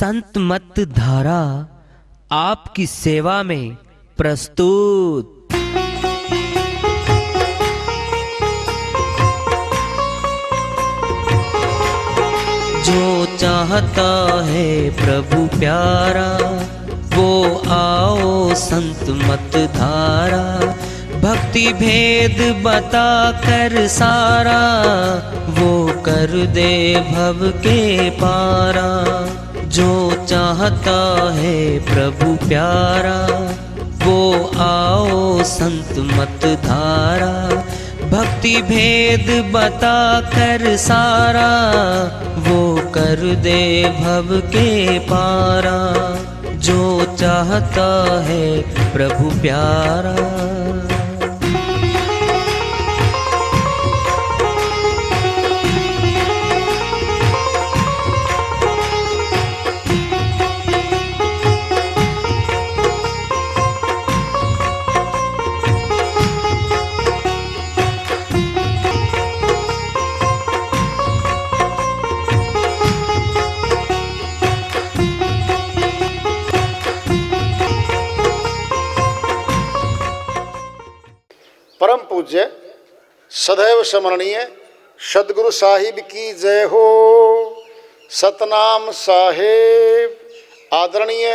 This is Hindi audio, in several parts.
संत मत धारा आपकी सेवा में प्रस्तुत। जो चाहता है प्रभु प्यारा वो आओ संत मत धारा, भक्ति भेद बता कर सारा वो कर दे भव के पारा। जो चाहता है प्रभु प्यारा वो आओ संत मत धारा, भक्ति भेद बता कर सारा वो कर दे भव के पारा। जो चाहता है प्रभु प्यारा। परम पूज्य सदैव स्मरणीय सदगुरु साहिब की जय हो। सतनाम साहेब आदरणीय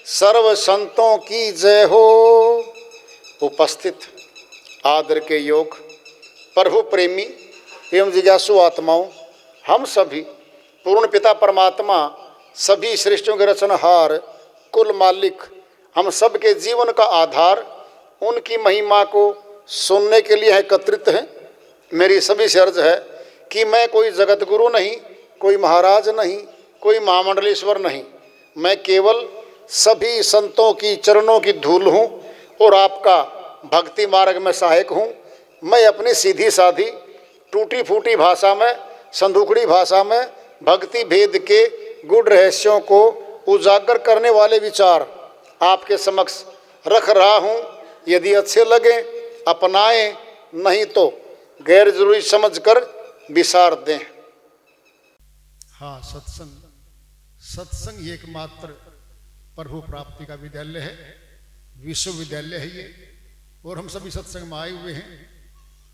सर्व संतों की जय हो। उपस्थित आदर के योग प्रभु प्रेमी एवं जिज्ञासु आत्माओं, हम सभी पूर्ण पिता परमात्मा सभी सृष्टियों के रचनहार कुल मालिक हम सब के जीवन का आधार उनकी महिमा को सुनने के लिए एकत्रित हैं। मेरी सभी से अर्ज है कि मैं कोई जगत गुरु नहीं, कोई महाराज नहीं, कोई महामंडलेश्वर नहीं, मैं केवल सभी संतों की चरणों की धूल हूँ और आपका भक्ति मार्ग में सहायक हूँ। मैं अपनी सीधी साधी टूटी फूटी भाषा में, संदूकड़ी भाषा में भक्ति भेद के गुड़ रहस्यों को उजागर करने वाले विचार आपके समक्ष रख रहा हूँ। यदि अच्छे लगे अपनाएं, नहीं तो गैर जरूरी समझकर विसार दें। हाँ, सत्संग एकमात्र प्रभु प्राप्ति का विद्यालय है, विश्वविद्यालय है ये। और हम सभी सत्संग में आए हुए हैं।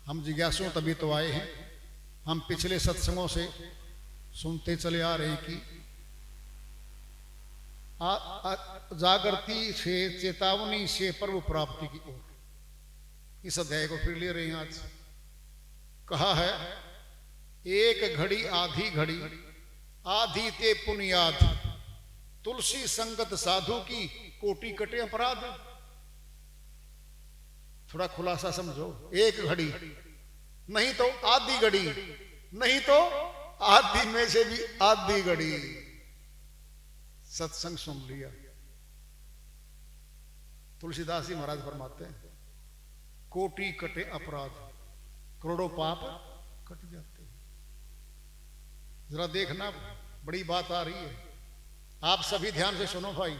हम जिज्ञासु तभी तो आए हैं। हम पिछले सत्संगों से सुनते चले आ रहे हैं कि जागृति से, चेतावनी से प्रभु प्राप्ति की ओर। इस अध्याय को फिर ले रहे हैं। आज कहा है एक घड़ी आधी घड़ी आधी ते पुनियाद, तुलसी संगत साधु की कोटि कटे अपराध। थोड़ा खुलासा समझो। एक घड़ी नहीं तो आधी घड़ी, नहीं तो आधी में से भी आधी घड़ी सत्संग सुन लिया। तुलसीदास जी महाराज फरमाते हैं कोटि कटे अपराध, करोड़ों पाप कट जाते हैं। जरा देखना, बड़ी बात आ रही है। आप सभी ध्यान से सुनो भाई।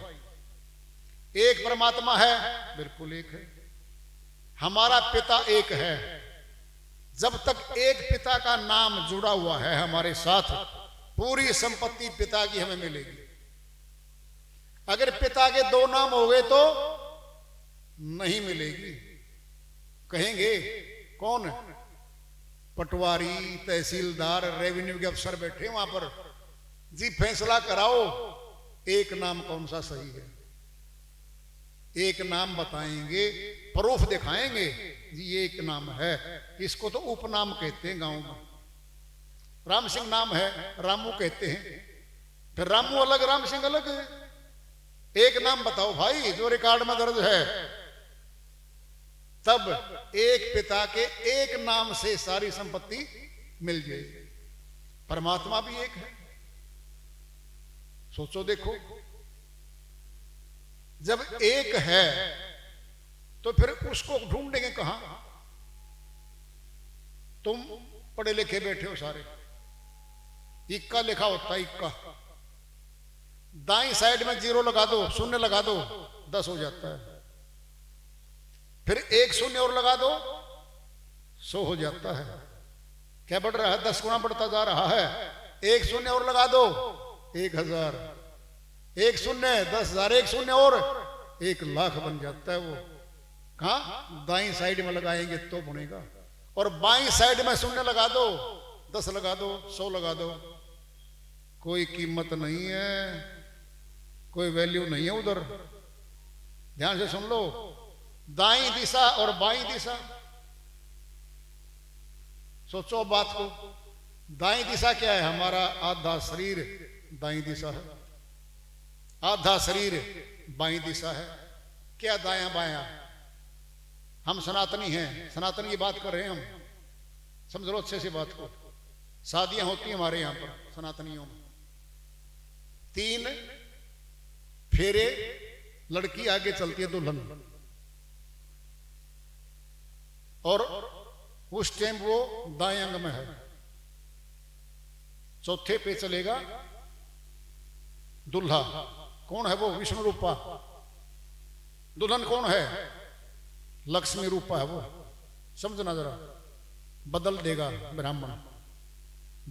एक परमात्मा है, बिल्कुल एक है। हमारा पिता एक है। जब तक एक पिता का नाम जुड़ा हुआ है हमारे साथ, पूरी संपत्ति पिता की हमें मिलेगी। अगर पिता के दो नाम हो गए तो नहीं मिलेगी। कहेंगे कौन? पटवारी, तहसीलदार, रेवेन्यू के अफसर बैठे वहां पर, जी फैसला कराओ एक नाम कौन सा सही है। एक नाम बताएंगे, प्रूफ दिखाएंगे, जी एक नाम है। इसको तो उपनाम कहते हैं गांव में। राम सिंह नाम है, रामू कहते हैं। फिर रामू अलग, राम सिंह अलग है। एक नाम बताओ भाई जो रिकॉर्ड में दर्ज है। तब एक पिता के एक नाम से सारी संपत्ति मिल जाएगी। परमात्मा भी एक है। सोचो देखो, जब एक है तो फिर उसको ढूंढेंगे कहां? तुम पढ़े लिखे बैठे हो सारे, इक्का लिखा होता है, इक्का। दाई साइड में जीरो लगा दो, शून्य लगा दो, 10 हो जाता है। फिर एक शून्य और लगा दो, 100 हो जाता है। क्या बढ़ रहा है? 10 गुना बढ़ता जा रहा है। एक शून्य और लगा दो, 1000। एक शून्य 10,000, एक शून्य और 1,00,000 बन जाता है वो। कहाँ? दाई साइड में लगाएंगे तो बनेगा। और बाई साइड में शून्य लगा दो, 10 लगा दो, 100 लगा दो, कोई कीमत नहीं है, कोई वैल्यू नहीं है उधर। ध्यान से सुन लो, दाई दिशा और बाई दिशा, सोचो बात को। दाई दिशा क्या है? हमारा आधा शरीर दाई दिशा है, आधा शरीर बाई दिशा है। क्या दाया बाया? हम सनातनी हैं, सनातन की बात कर रहे हैं हम, समझ लो अच्छे से बात को। शादियां होती हैं हमारे यहां पर सनातनियों में, 3 फेरे, लड़की आगे चलती है दुल्हन, और उस टाइम वो दाएं अंग में है। चौथे पे चलेगा दुल्हा। कौन है वो? विष्णु रूपा। दुल्हन कौन है? लक्ष्मी रूपा है वो। समझना जरा, बदल देगा ब्राह्मण।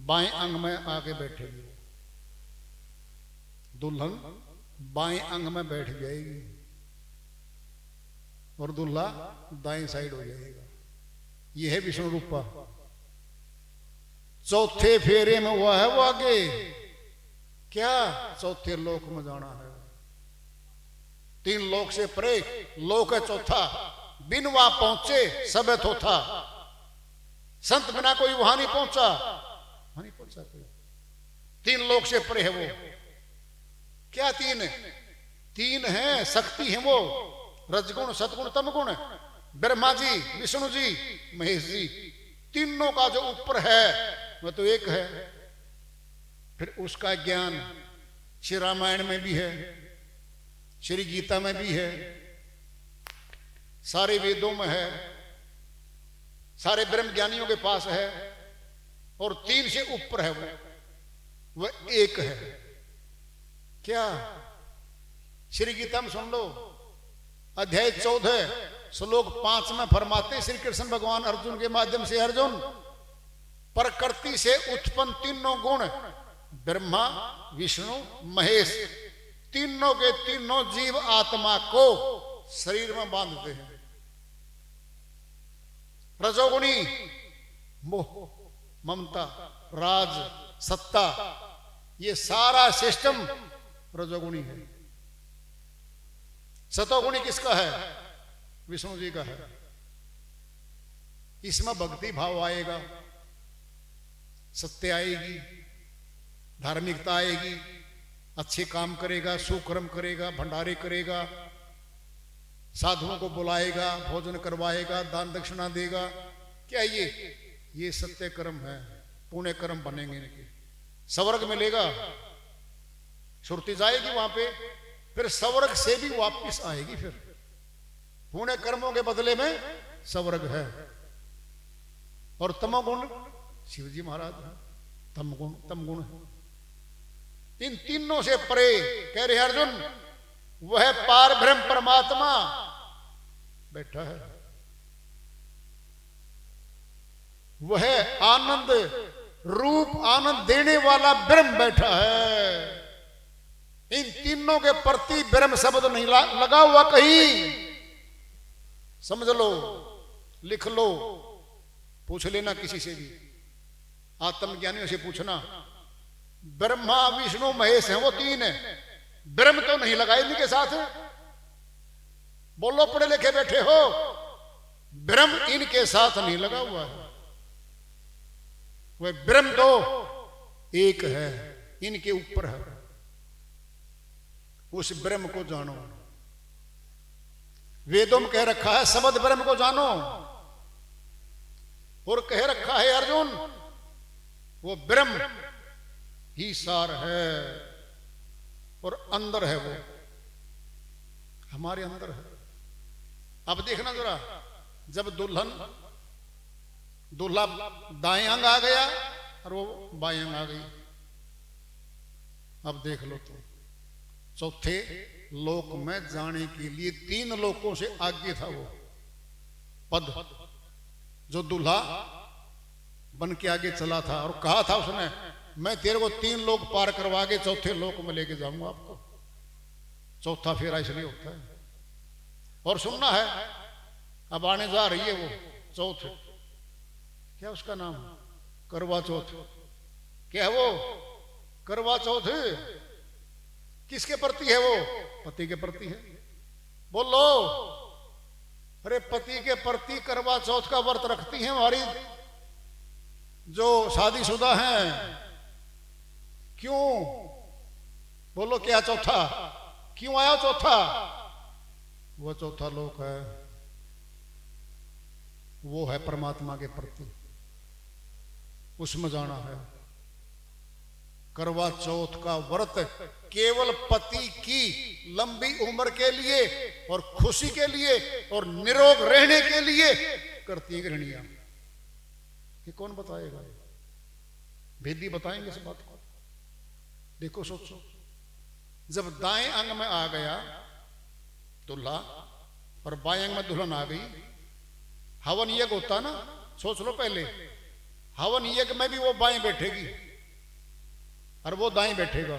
बाएं अंग में आके बैठेगी दुल्हन, बाएं अंग में बैठ जाएगी और दुल्हा दाएं साइड हो जाएगा। यह है विष्णु रूपा। चौथे फेरे में हुआ है वो आगे। क्या? चौथे लोक में जाना है। 3 लोक से परे लोक है चौथा। बिन वहां पहुंचे सब है थोथा। संत बिना कोई वहां नहीं पहुंचा, वहां नहीं पहुंचा कोई। 3 लोक से परे है वो। क्या 3 है? 3 है, शक्ति है वो, रजगुण, सतगुण, तमगुण। ब्रह्मा जी, विष्णु जी, महेश जी, तीनों का जो ऊपर है वह तो एक है। फिर उसका ज्ञान श्री रामायण में भी है, श्री गीता में भी है, सारे वेदों में है, सारे ब्रह्म ज्ञानियों के पास है। और 3 से ऊपर है वह एक है। क्या? श्री गीता में सुन लो, अध्याय 14 श्लोक 5 में फरमाते श्री कृष्ण भगवान अर्जुन के माध्यम से, अर्जुन प्रकृति से उत्पन्न तीनों गुण, ब्रह्मा विष्णु महेश, तीनों के तीनों जीव आत्मा को शरीर में बांधते हैं। रजोगुणी मोह, ममता, राज, सत्ता, ये सारा सिस्टम रजोगुणी है। सतोगुणी किसका है? विष्णु जी का है। इसमें भक्ति भाव आएगा, सत्य आएगी, धार्मिकता आएगी, अच्छे काम करेगा, सुकर्म करेगा, भंडारे करेगा, साधुओं को बुलाएगा, भोजन करवाएगा, दान दक्षिणा देगा। क्या ये सत्य कर्म है। पुण्य कर्म बनेंगे इनके, स्वर्ग मिलेगा, सुरती जाएगी वहां पे, फिर स्वर्ग से भी वापस आएगी। फिर पुण्य कर्मों के बदले में स्वर्ग है। और तमोगुण शिवजी महाराज, तमगुण है। इन तीनों से परे कह रहे अर्जुन, वह पार ब्रह्म परमात्मा बैठा है। वह आनंद रूप, आनंद देने वाला ब्रह्म बैठा है। इन तीनों के प्रति ब्रह्म शब्द नहीं लगा हुआ कहीं। समझ लो, लिख लो, पूछ लेना किसी से भी, आत्मज्ञानियों से पूछना। ब्रह्मा विष्णु महेश है वो 3 है, ब्रह्म तो नहीं लगा इनके साथ। बोलो, पढ़े लिखे बैठे हो, ब्रह्म इनके साथ नहीं लगा हुआ है। वह ब्रह्म तो एक है, इनके ऊपर है। उस ब्रह्म को जानो। वेदों में कह रखा है सबद ब्रह्म को जानो, और कह रखा है अर्जुन वो ब्रह्म ही सार है और अंदर है, वो हमारे अंदर है। अब देखना जरा, जब दूल्हा दाएं अंग आ गया और वो बाएं अंग आ गई। अब देख लो तो चौथे लोक में जाने के लिए 3 लोकों से आगे था वो पद, जो दूल्हा बन के आगे चला था। और कहा था उसने, मैं तेरे को 3 लोक पार करवा के चौथे लोक में लेके जाऊंगा आपको। चौथा फेरा इसलिए होता है। और सुनना है, अब आने जा रही है वो चौथ, क्या उसका नाम, करवा चौथ। क्या है वो करवा चौथ? किसके प्रति है वो? पति के प्रति है। बोलो, अरे पति के प्रति करवा चौथ का व्रत रखती हैं हमारी जो शादीशुदा हैं। क्यों? बोलो, क्या चौथा? क्यों आया चौथा? वो चौथा लोक है, वो है परमात्मा के प्रति, उसमें जाना है। करवा चौथ का व्रत केवल पति की लंबी उम्र के लिए और खुशी के लिए और निरोग रहने के लिए करती है गृहणियां। कि कौन बताएगा? भेदी बताएंगे इस बात को। देखो, सोचो, जब दाएं अंग में आ गया दूल्हा और बाएं अंग में दुल्हन आ गई, हवन यज्ञ होता ना, सोच लो पहले, हवन यज्ञ में भी वो बाएं बैठेगी और वो दाएं बैठेगा।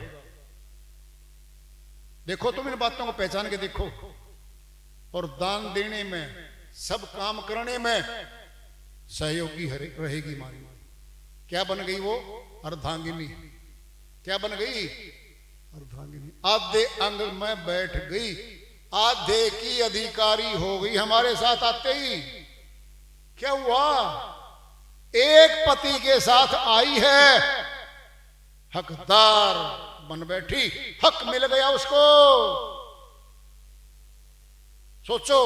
देखो तुम इन बातों को पहचान के देखो। और दान देने में, सब काम करने में सहयोगी रहेगी मारी। क्या बन गई वो? अर्धांगिनी। क्या बन गई? अर्धांगिनी। आधे अंग में बैठ गई, आधे की अधिकारी हो गई हमारे साथ आते ही। क्या हुआ? एक पति के साथ आई है, हकदार बन बैठी, हक मिल गया उसको। सोचो,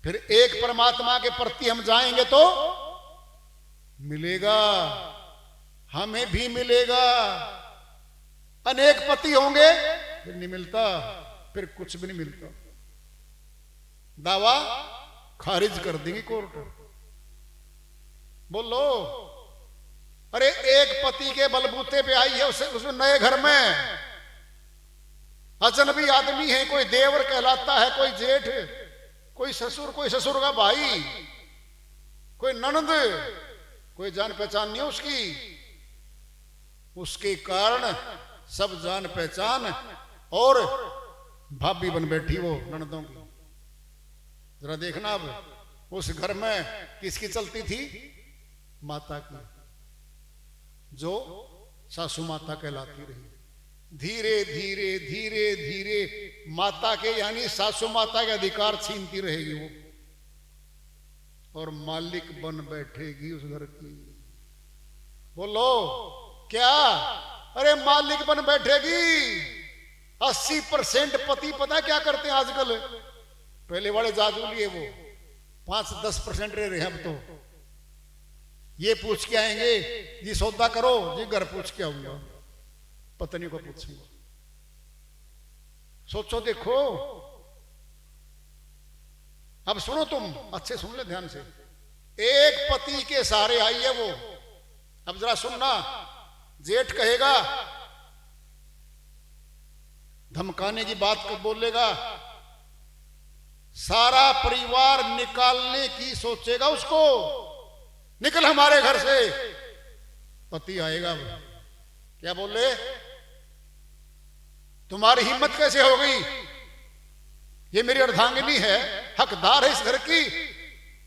फिर एक परमात्मा के प्रति हम जाएंगे तो मिलेगा, हमें भी मिलेगा। अनेक पति होंगे फिर नहीं मिलता, फिर कुछ भी नहीं मिलता। दावा खारिज कर देंगी कोर्ट। बोलो, अरे एक पति के बलबूते पे आई है, उसमें नए घर में अजनबी आदमी है, कोई देवर कहलाता है, कोई जेठ, कोई ससुर का भाई, कोई ननद, कोई जान पहचान नहीं है उसकी। उसके कारण सब जान पहचान और भाभी बन बैठी वो ननदों की। जरा देखना, अब उस घर में किसकी चलती थी? माता की, जो सासू माता कहलाती रही। धीरे धीरे धीरे धीरे माता के यानी सासू माता के अधिकार छीनती रहेगी वो, और मालिक बन बैठेगी उस घर की। बोलो, क्या? अरे मालिक बन बैठेगी। 80% पति पता क्या करते हैं आजकल? पहले वाले जादू लिए वो 5-10% रह रहे हैं अब तो। ये पूछ के आएंगे जी सौदा करो, जी घर पूछ के आऊंगा, पत्नी को पूछूंगा। सोचो, देखो। अब सुनो, तुम अच्छे सुन ले ध्यान से। एक पति के सहारे आई है वो। अब जरा सुनना, जेठ कहेगा, धमकाने की बात बोलेगा, सारा परिवार निकालने की सोचेगा उसको, निकल हमारे घर से। पति आएगा, क्या बोले? तुम्हारी हिम्मत कैसे हो गई? ये मेरी अर्धांगिनी है, हकदार है इस घर की,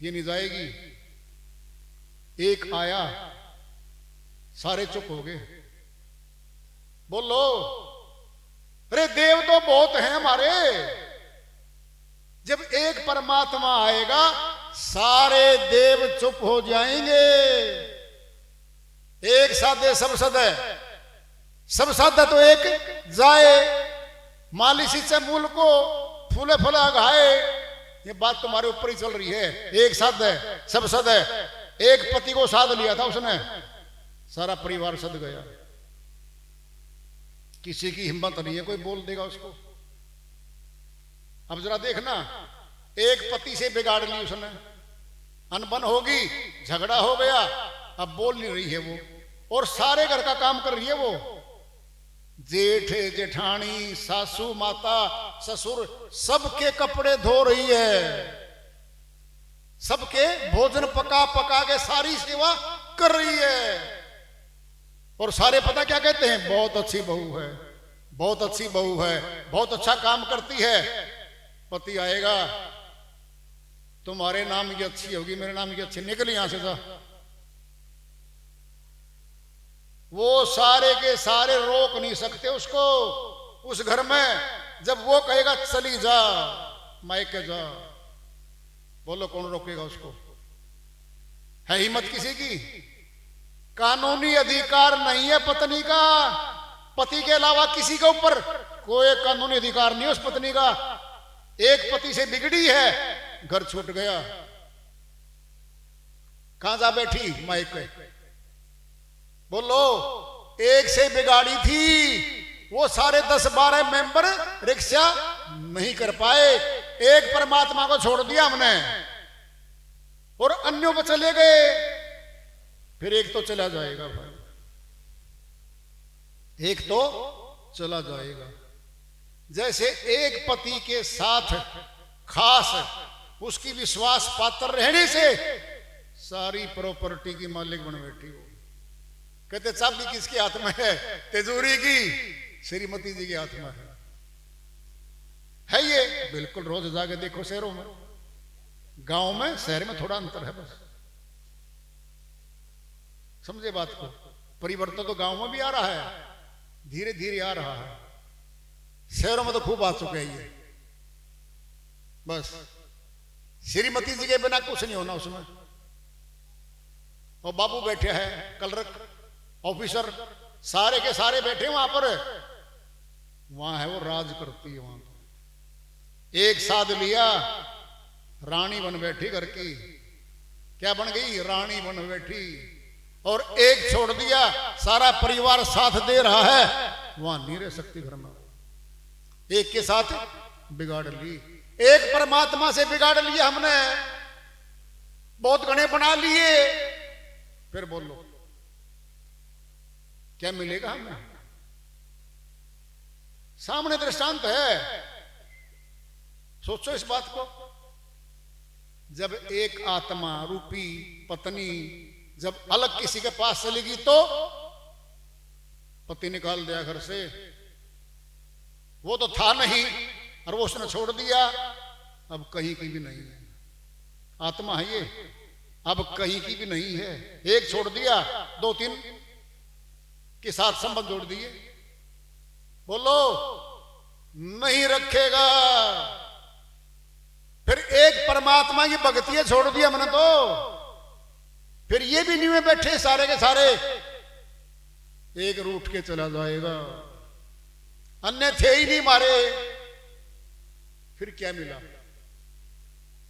ये नहीं जाएगी। एक आया, सारे चुप हो गए। बोलो, अरे देव तो बहुत हैं हमारे। जब एक परमात्मा आएगा सारे देव चुप हो जाएंगे। एक साधे सब सद है, सब साधा तो एक जाए, मालिशी से मूल को फूले फूला घाए। ये बात तुम्हारे ऊपर ही चल रही है। एक साध है, सब सद है। एक पति को साध लिया था उसने, सारा परिवार सद गया। किसी की हिम्मत नहीं है कोई बोल देगा उसको। अब जरा देखना, एक पति से बिगाड़ ली उसने, अनबन होगी, झगड़ा हो गया, अब बोल नहीं रही है वो, और सारे घर का काम कर रही है वो। जेठ जेठानी, सासू माता, ससुर, सबके कपड़े धो रही है, सबके भोजन पका पका के सारी सेवा कर रही है। और सारे पता क्या कहते हैं? बहुत अच्छी बहू है, बहुत अच्छी बहू है, बहुत अच्छा काम करती है, पति आएगा, तुम्हारे नाम की अच्छी होगी, मेरे नाम की अच्छी, निकल यहां से जा। वो सारे के सारे रोक नहीं सकते उसको उस घर में। जब वो कहेगा चली जा, मायके जा, बोलो कौन रोकेगा उसको? है हिम्मत किसी की? कानूनी अधिकार नहीं है पत्नी का, पति के अलावा किसी के ऊपर कोई कानूनी अधिकार नहीं है उस पत्नी का। एक पति से बिगड़ी है, घर छूट गया, कहां जा बैठी? मायके। बोलो, एक से बिगाड़ी थी, वो सारे 10-12 मेंबर रिक्शा नहीं कर पाए, एक परमात्मा को छोड़ दिया हमने और अन्यों पर चले गए। फिर एक तो चला जाएगा भाई, एक तो चला जाएगा। जैसे एक पति के साथ खास उसकी विश्वास पात्र रहने से सारी प्रॉपर्टी की मालिक बन बैठी हो। कहते चाबी किसके हाथ में है? तिजोरी की श्रीमती जी के हाथ में है ये। बिल्कुल रोज जाके देखो शहरों में, गांव में शहर में थोड़ा अंतर है बस, समझे बात को। परिवर्तन तो गांव में भी आ रहा है, धीरे धीरे आ रहा है, शहरों में तो खूब आ चुके हैं ये। बस श्रीमती जी के बिना कुछ नहीं होना उसमें। और बाबू बैठे हैं, कलरक ऑफिसर सारे के सारे बैठे वहां पर, वहां है वो राज करती है वहां। एक साध लिया, रानी बन बैठी घर की, क्या बन गई? रानी बन बैठी। और एक छोड़ दिया, सारा परिवार साथ दे रहा है, वहां नहीं रह सकती घर में। एक के साथ बिगाड़ ली, एक परमात्मा से बिगाड़ लिया हमने, बहुत घने बना लिए। फिर बोलो क्या मिलेगा हमें? सामने दृष्टांत है, सोचो इस बात को। जब एक आत्मा रूपी पत्नी जब अलग किसी के पास चलेगी तो पति निकाल दिया घर से, वो तो था नहीं और वो उसने छोड़ दिया, अब कहीं की भी नहीं है। आत्मा है ये, अब कहीं की भी नहीं है। एक छोड़ दिया, 2-3 के साथ संबंध जोड़ दिए। बोलो नहीं रखेगा। फिर एक परमात्मा की भक्ति छोड़ दिया मैंने तो, फिर ये भी नहीं में बैठे सारे के सारे, एक रूठ के चला जाएगा। अन्य थे ही नहीं मारे, फिर क्या मिला?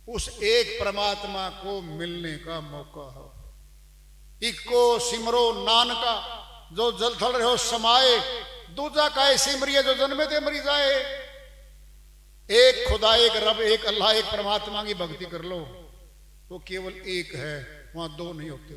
उस एक परमात्मा को मिलने का मौका है। इको सिमरो नानका जो जल थल रहो समाए, दूजा का सिमरिए जो जन्मे थे मरी जाए। एक खुदा, एक रब, एक अल्लाह, एक परमात्मा की भक्ति कर लो, वो केवल एक है, वहां दो नहीं होते।